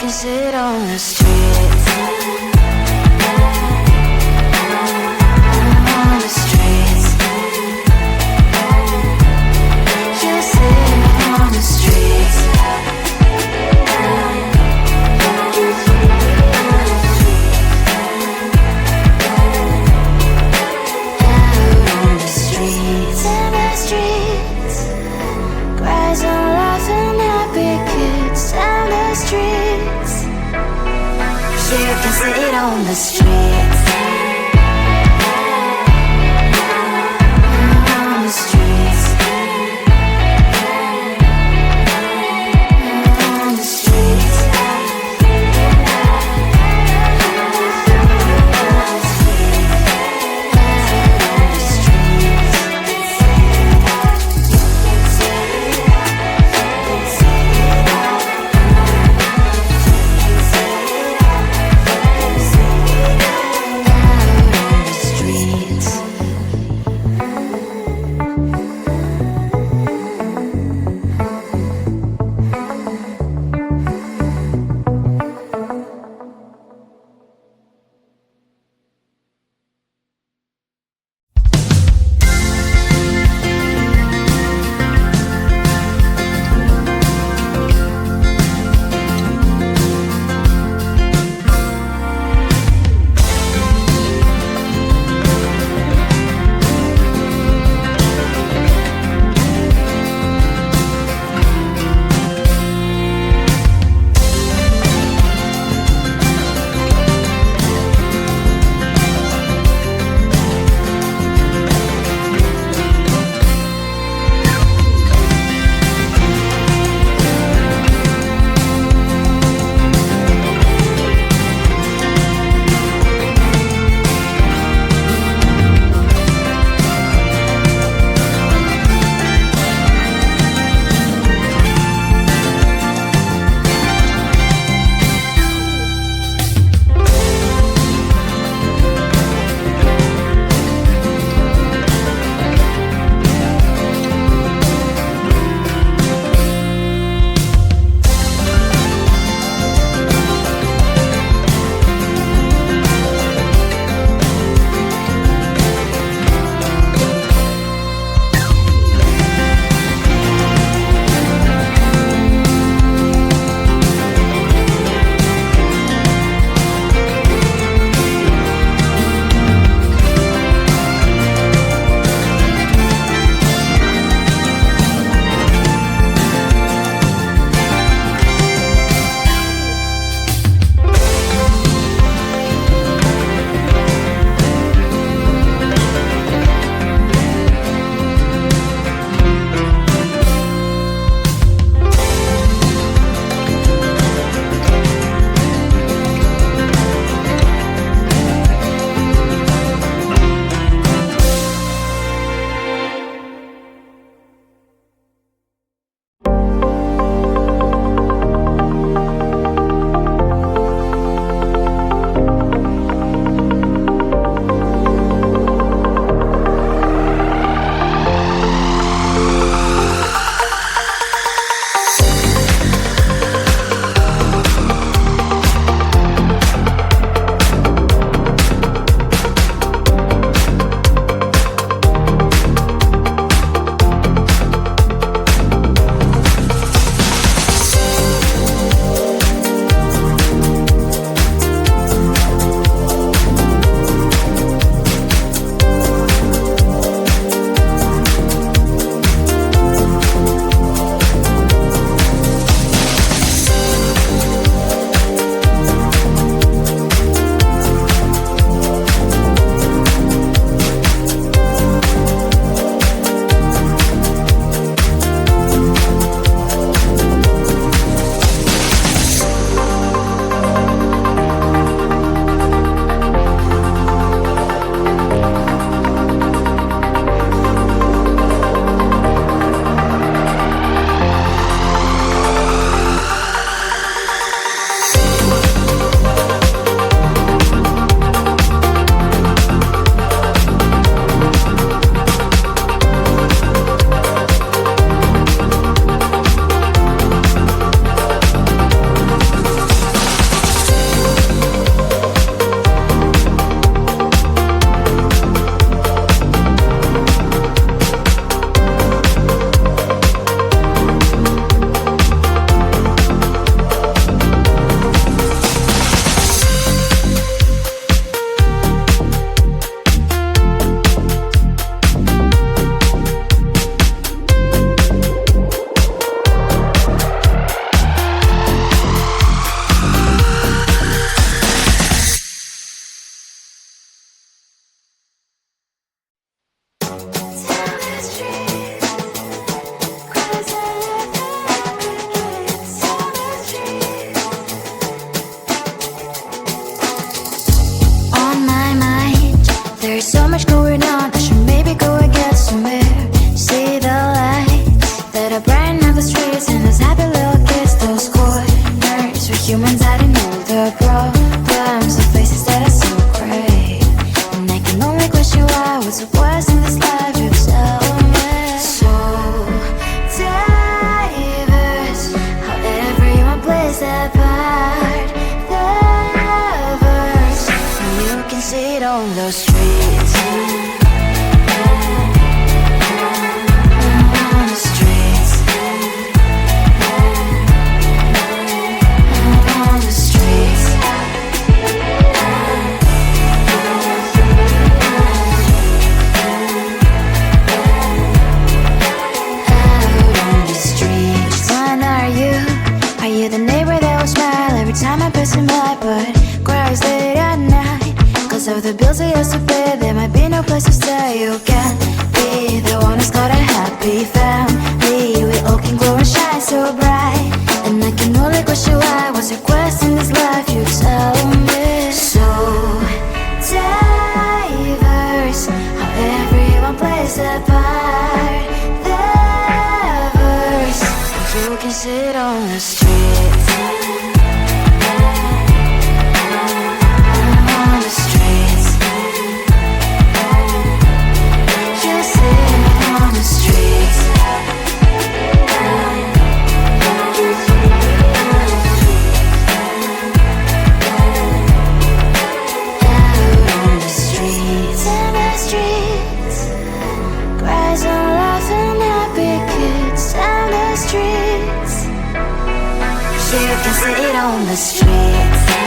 can sit on the streets. On the streets. You sit on the streets. Out on the streets. In the streets. Cries and laughing happy kids. And the streets. You can sit on the streets. On the streets. On the streets. humans hiding all their problems, the faces that are so gray. And I can only question why, what's the worst in this life, you tell me. So diverse, how everyone plays their part. The verse, and you can see it on the streets. Of the bills I used to pay, there might be no place to stay. You can't be the one who's got a happy family. We all can glow and shine so bright, and I can only question why. What's your quest in this life, you tell me. So diverse, how everyone plays their part. The verse, you can sit on the street. You can see it on the streets.